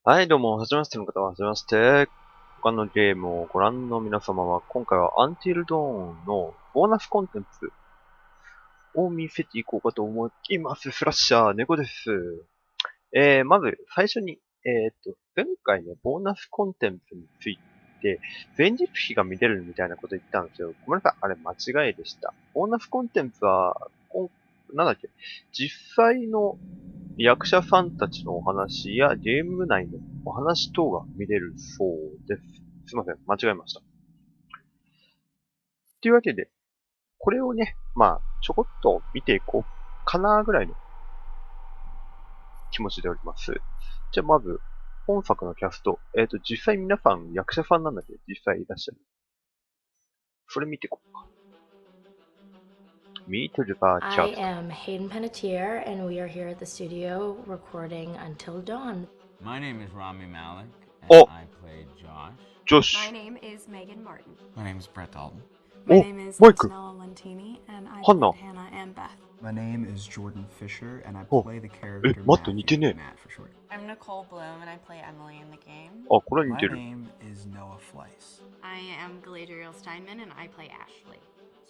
はい、どうも、はじめましての方は、はじめまして。他のゲームをご覧の皆様は、今回は Until Dawn のボーナスコンテンツを見せていこうかと思います。スラッシャー、猫です。まず、最初に、前回ね、ボーナスコンテンツについて、前日比が見れるみたいなこと言ったんですよ。ごめんなさい、あれ間違いでした。ボーナスコンテンツは、なんだっけ、実際の役者さんたちのお話やゲーム内のお話等が見れるそうです。すいません、間違えました。というわけで、これをね、ちょこっと見ていこうかなぐらいの気持ちでおります。じゃあまず、本作のキャスト。実際皆さん役者さんなんだけど、実際いらっしゃる。それ見ていこうか。Meet the I cast. am Hayden Panettiere, and we are here at the studio recording Until Dawn. My name is Rami Malik, and お、 I play Josh. 女子。 My name is Megan Martin. My name is Brett Dalton. My お、 name is マイク。 Antonella Lentini, and I ハンナ。 played Hannah and Beth. My name is Jordan Fisher, and I お、 play the え、 character 待って、似て Matthew, ね Matt for short. I'm Nicole Bloom, and I play Emily in the game. え。あ、これは似 My てる。 name is Noah Fleiss. I am Galadriel Steinman, and I play Ashley.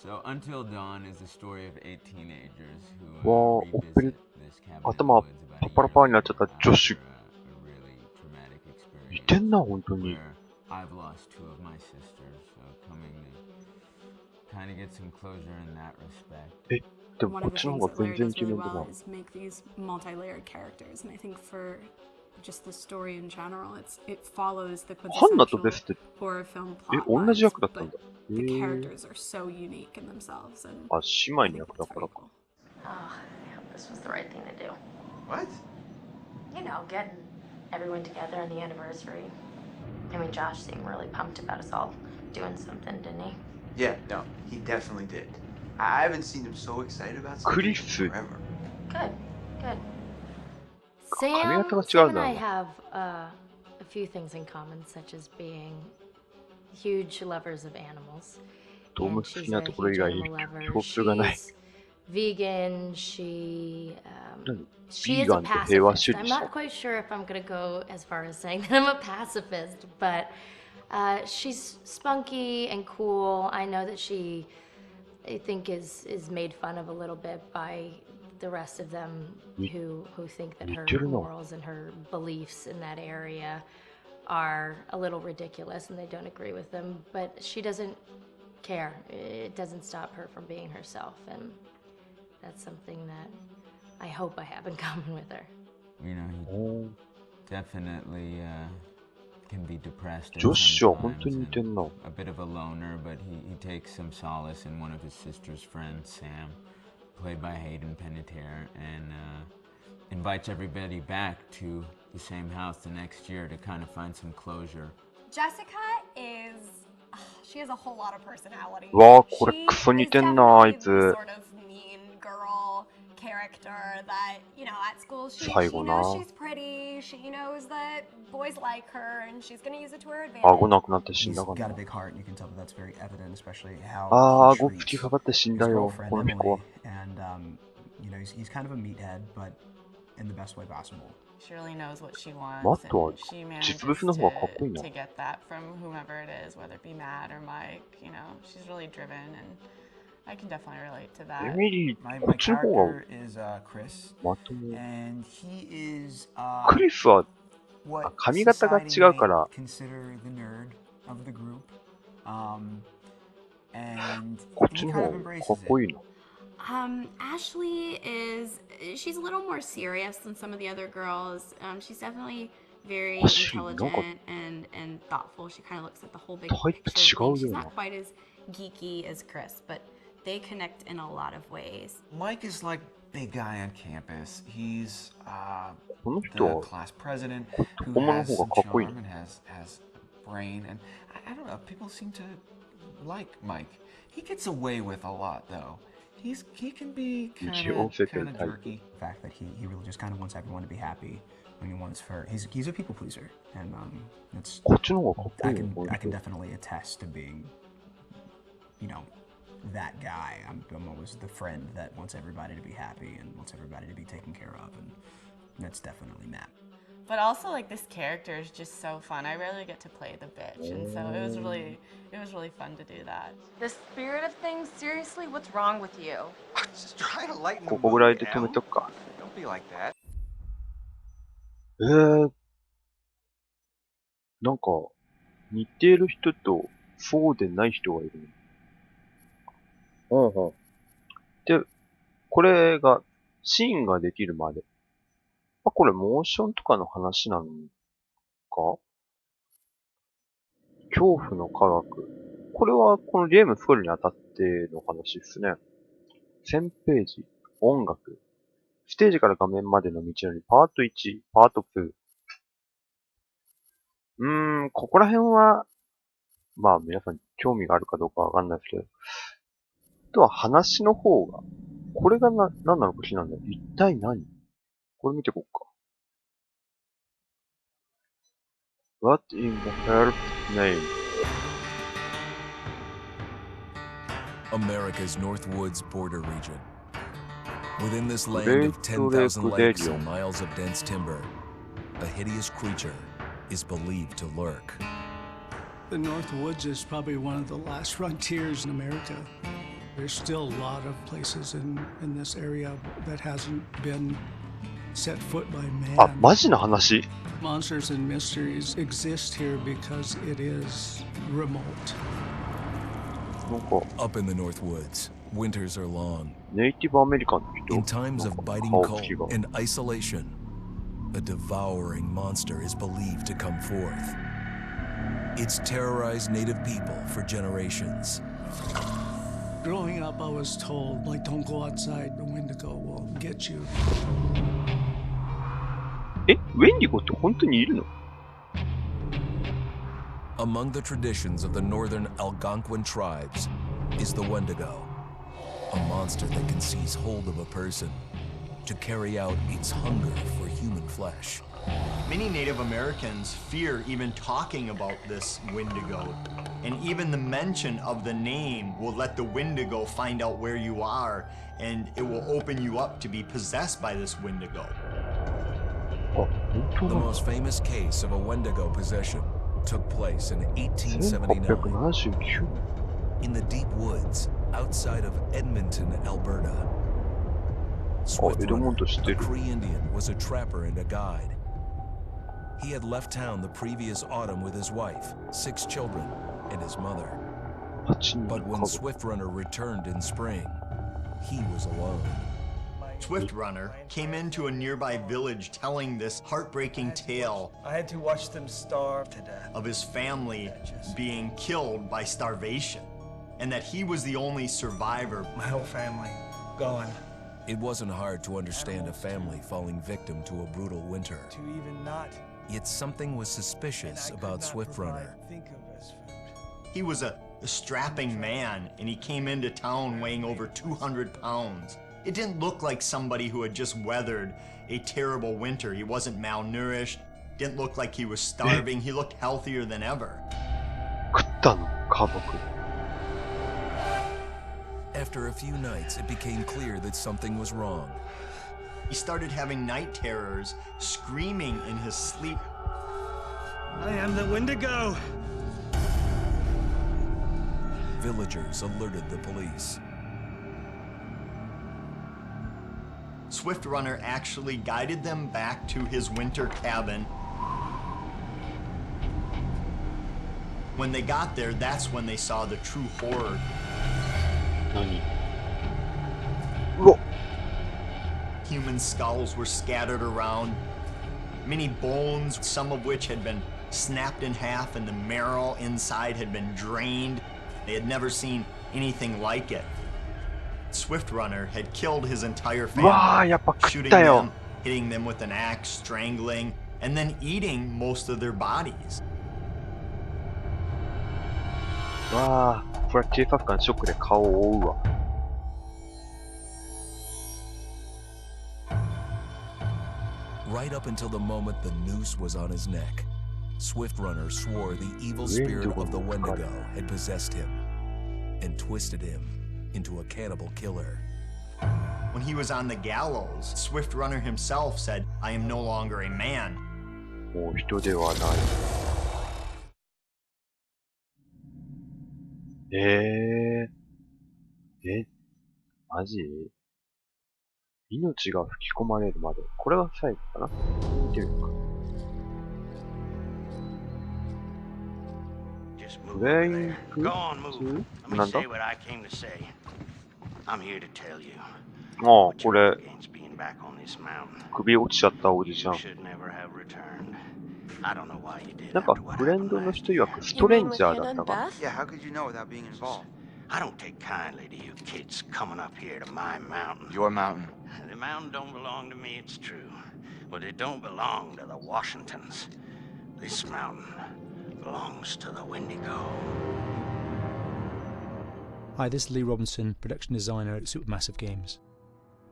So, Until Dawn is the story of 8 teenagers who わー、おっぺり、 revisit this cabin in the 頭 woods パ about パ a ラ year パーになっちゃった after 女子。 a really traumatic 似て experience んな、本当に。 where I've lost 2 of my sisters, so coming to kind of get some closure in that respect. え、でも One こっ of the ちの things 方が that 全 Larry 然 does イケメ really ンだな。 well is make these multi-layered characters, and I think for just the story in general, it follows the ハンナと quintessential ベスって、 horror film え、 plot 同じ lines, 役だったん but だ。the へえ。 characters are so unique in themselves, and あ、姉妹 I の think 役だ that's から very か。 cool. Oh, I hope this was the right thing to do. What? You know, getting everyone together on the anniversary. I mean, Josh seemed really pumped about us all doing something, didn't he? Yeah, no, he definitely did. I haven't seen him so excited about ク something リ in ス、 forever. Good, good. 髪型が違 Sam うん and だ I な。 have a few things in common, such as being huge lovers of animals. 動物 And 好 she's きな a ところ以 huge 外 animal lover. 共通がない。 She's vegan. 何 She ビー is a ガンと平和 pacifist. 主 I'm 義者。 not quite sure if I'm gonna go as far as saying that I'm a pacifist, but she's spunky and cool. I know that she, I think, is made fun of a little bit by the rest of them who think that her 似てるな。 morals and her beliefs in that area are a little ridiculous and they don't agree with them, but she doesn't care. It doesn't stop her from being herself, and that's something that I hope I have in common with her. You know, he おー、 definitely can be depressed at 女子は本 some 当に似 times て and んな。 a bit of a loner, but he takes some solace in one of his sister's friends, Sam, played by Hayden Panettiere, and invites everybody back to the same house the next year to kind of find some closure. Jessica is. She has a whole lot of personality. わー、これ She クソ似 is てんな、あい definitely つ。 the sort of mean girl character that, you know, at school she 最後な。 knows she's pretty, she knows that boys like her, and she's gonna use it to her 顎 advantage. なくなって死ん He's だか got な。 a big heart, and you can tell that that's very evident, especially how あー、 he 顎吹き treats かかって死ん his だよ、 girlfriend このピコは。 Emily. And you know, he's kind of a meathead, but in the best way possible. She really knows what she マ wants, ットは and she 実 manages 物の方がかっこいいな。 to get that from whomever it is, whether it be Matt or Mike. You know, she's really driven, and I can definitely relate to エ that. ミリー、 My こっちの方が character is Chris, まとも。 and he is クリスは what 髪型が society 違うから might consider the nerd of the group. And こっ he ちの kind 方 of がかっ embraces こ it. いいな。 Ashley she's a little more serious than some of the other girls. She's definitely very Ashley, intelligent and thoughtful. She kind of looks at the whole big タイプ picture 違 of う things. よ She's な。 not quite as geeky as Chris, but they connect in a lot of ways. Mike is like big guy on campus. He's この人 the は class president 子 who 供の has 方 some がかっこいい charm な。 and has brain. And I don't know, people seem to like Mike. He gets away with a lot though. He can be 一応せて kind る of タイプ。 jerky. The fact that he really just kind of wants everyone to be happy. And he wants for he's a people pleaser, and that's こっちの方がかっこ I いいな、 can この I can 人。 definitely attest to being, you know, that guy. I'm always the friend that wants everybody to be happy and wants everybody to be taken care of, and that's definitely Matt. But also, like, this character is just so fun. I rarely get to play the bitch, and so it was really fun to do that. The spirit of things, seriously, what's wrong with you? Just try to lighten the ここぐらい mood, で止め Em. とくか。 Don't be like that. なんか、似ている人と、そうでない人がいるね。うんうん。で、これが、シーンができるまで。これ、モーションとかの話なのか？恐怖の科学。これは、このゲーム作るにあたっての話ですね。1000ページ、音楽。ステージから画面までの道のり、パート1、パート2。ここら辺は、まあ皆さん興味があるかどうかわかんないですけど。あとは話の方が、これが何なのか気になるんだよ。一体何？これ見てこっか。What in the hell's name? America's Northwoods border region. Within this land of 10,000 lakes and miles of dense timber, a hideous creature is believed to lurk. The Northwoods is probably one of the last frontiers in America. There's still a lot of places in this area that hasn't been set foot by man. あ、マジな話？ Monsters and mysteries exist here because it is remote. なんか、 Up in the Northwoods, winters are long. ネイティブアメリカンの人。 In times なん of か biting 顔 cold つきが。 and isolation, a devouring monster is believed to come forth. It's terrorized native people for generations. Growing up, I was told, like, don't go outside, the Wendigo will get you. ウェンディゴって本当にいるの？ Among the traditions of the northern Algonquin tribes is the Wendigo, a monster that can seize hold of a person to carry out its hunger for human flesh. Many Native Americans fear even talking about this Wendigo, and even the mention of the name will let the Wendigo find out where you are, and it will open you up to be possessed by this Wendigo. The most famous case of a Wendigo possession took place in 1879 in the deep woods outside of Edmonton, Alberta. Swift Runner, a Cree Indian, was a trapper and a guide. He had left town the previous autumn with his wife, 6 children, and his mother. But when Swift Runner returned in spring, he was alone. Swift Runner came into a nearby village telling this heartbreaking tale. I had to watch them starve to death. Of his family being killed by starvation, and that he was the only survivor. My whole family gone. It wasn't hard to understand a family falling victim to a brutal winter. To even not. Yet something was suspicious about Swift Runner. He was a strapping man, and he came into town weighing over 200 pounds. It didn't look like somebody who had just weathered a terrible winter. He wasn't malnourished, didn't look like he was starving. He looked healthier than ever. After a few nights, it became clear that something was wrong. He started having night terrors, screaming in his sleep. I am the Wendigo! Villagers alerted the police. Swift Runner actually guided them back to his winter cabin. When they got there, that's when they saw the true horror. Human skulls were scattered around. Many bones, some of which had been snapped in half, and the marrow inside had been drained. They had never seen anything like it. Swift Runner had killed his entire family, shooting them, hitting them with an axe, strangling, and then eating most of their bodies. わあ、これは警察官ショックで顔を覆うわ。Right up until the moment the noose was on his neck, Swift Runner swore the evil spirit of the Wendigo had possessed him and twisted him into a cannibal killer. When he was on the gallows, Swift Runner himself said, "I am no longer a man. もう人ではない。マジ？命が吹き込まれるまで。これが最後かな？見てみるか。プレイング2？なんだ？ああ、これ、首落ちちゃったおじちゃん。なんか、フレンドの人曰くストレンジャーだったか。I don't take kindly to you kids coming up here to my mountain. Your mountain. The mountain don't belong to me, it's true. But it don't belong to the Washingtons. This mountain belongs to the Wendigo. Hi, this is Lee Robinson, production designer at Supermassive Games.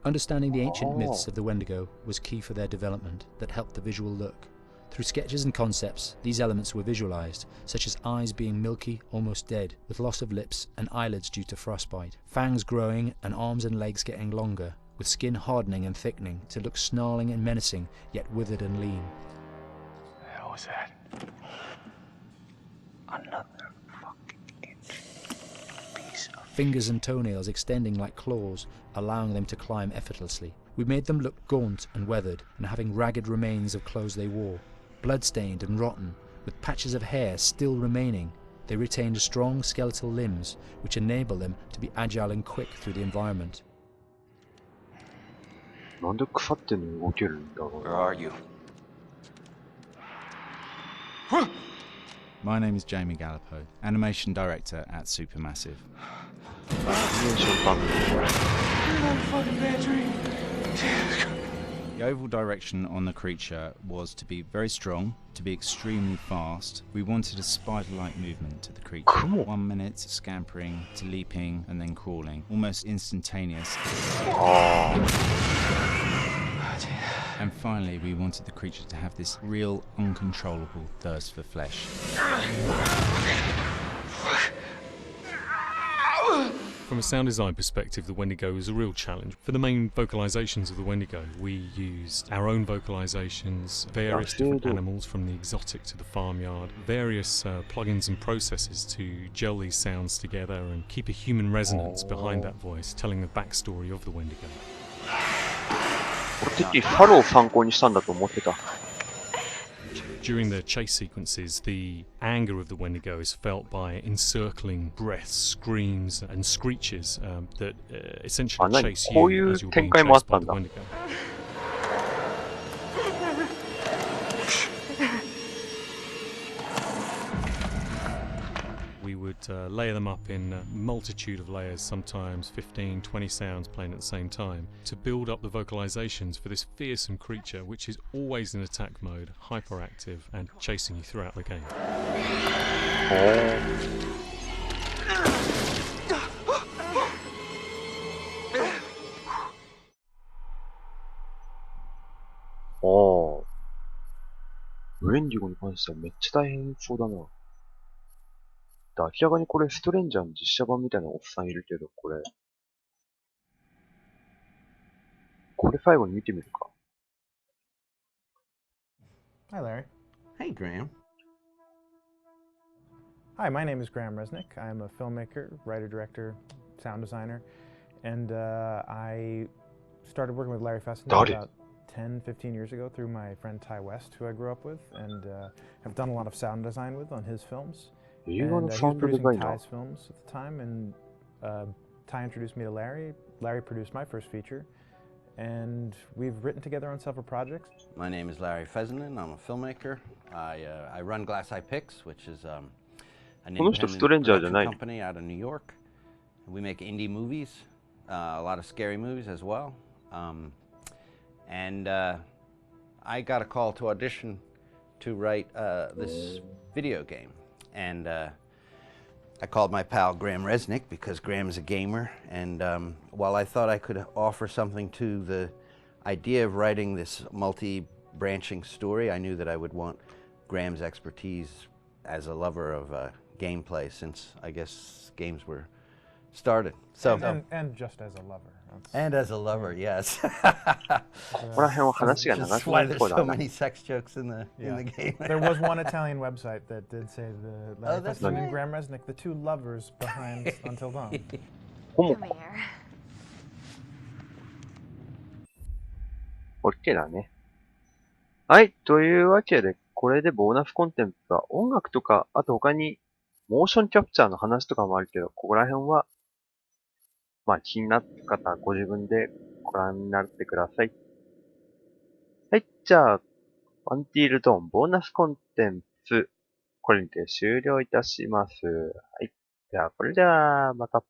Understanding the ancient myths of the Wendigo was key for their development that helped the visual look. Through sketches and concepts, these elements were visualized, such as eyes being milky, almost dead, with loss of lips and eyelids due to frostbite, fangs growing and arms and legs getting longer, with skin hardening and thickening to look snarling and menacing, yet withered and lean. What the hell was that? Another fucking piece of... Fingers and toenails extending like claws, allowing them to climb effortlessly. We made them look gaunt and weathered, and having ragged remains of clothes they wore. Blood-stained and rotten, with patches of hair still remaining, they retained strong skeletal limbs, which enable them to be agile and quick through the environment. Where are you? My name is Jamie Gallipo, animation director at Supermassive. The overall direction on the creature was to be very strong, to be extremely fast. We wanted a spider-like movement to the creature. Cool. 1 minute scampering to leaping and then crawling, almost instantaneous. And finally, we wanted the creature to have this real, uncontrollable thirst for flesh. From a sound design perspective, the Wendigo is a real challenge. For the main vocalizations of the Wendigo, we used our own vocalizations, various different animals from the exotic to the farmyard, various plugins and processes to gel these sounds together and keep a human resonance behind that voice, telling the backstory of the Wendigo. 俺てっきりファローを参考にしたんだと思ってた。 During the chase sequences, the anger of the Wendigo is felt by encircling breaths, screams, and screeches that essentially chase you as you're being chased by the Wendigo. We would layer them up in a multitude of layers, sometimes 15, 20 sounds playing at the same time, to build up the vocalizations for this fearsome creature which is always in attack mode, hyperactive, and chasing you throughout the game. Oh. ウェンディゴに関してはめっちゃ大変そうだな。明らかにこれストレンジャーの実写版みたいなおっさんいるけど、これ最後に見てみるか。Hi, Larry. Hey, Graham. Hi, my name is Graham Resnick. I'm a filmmaker, writer, director, sound designer, and I started working with Larry Fessenden about 10, 15 years ago through my friend Ty West, who I grew up with, and have done a lot of sound design with on his films. And he was producing Ty's films at the time, and Ty introduced me to Larry. Larry produced my first feature, and we've written together on several projects. My name is Larry Fessenden. I'm a filmmaker. I run Glass Eye Picks, which is an independent production company out of New York. We make indie movies, a lot of scary movies as well. And I got a call to audition to write this video game. And I called my pal Graham Resnick because Graham is a gamer, and while I thought I could offer something to the idea of writing this multi-branching story, I knew that I would want Graham's expertise as a lover of gameplay, since I guess games were started. So and just as a lover. And as a lover, yes. ここら辺は話が長 That's くな why り there's そうだ so な。 many sex jokes in the game. There was one Italian website that did say the Larry that's Fessenden right. and Graham Resnick, the two lovers behind Until Dawn. ホモコ。OK だね。はい。というわけで、これでボーナスコンテンツは音楽とか、あと他に、モーションキャプチャーの話とかもあるけど、ここら辺は、まあ気になった方はご自分でご覧になってください。はい。じゃあ、Until Dawn ボーナスコンテンツ、これにて終了いたします。はい。じゃあ、これでは、また。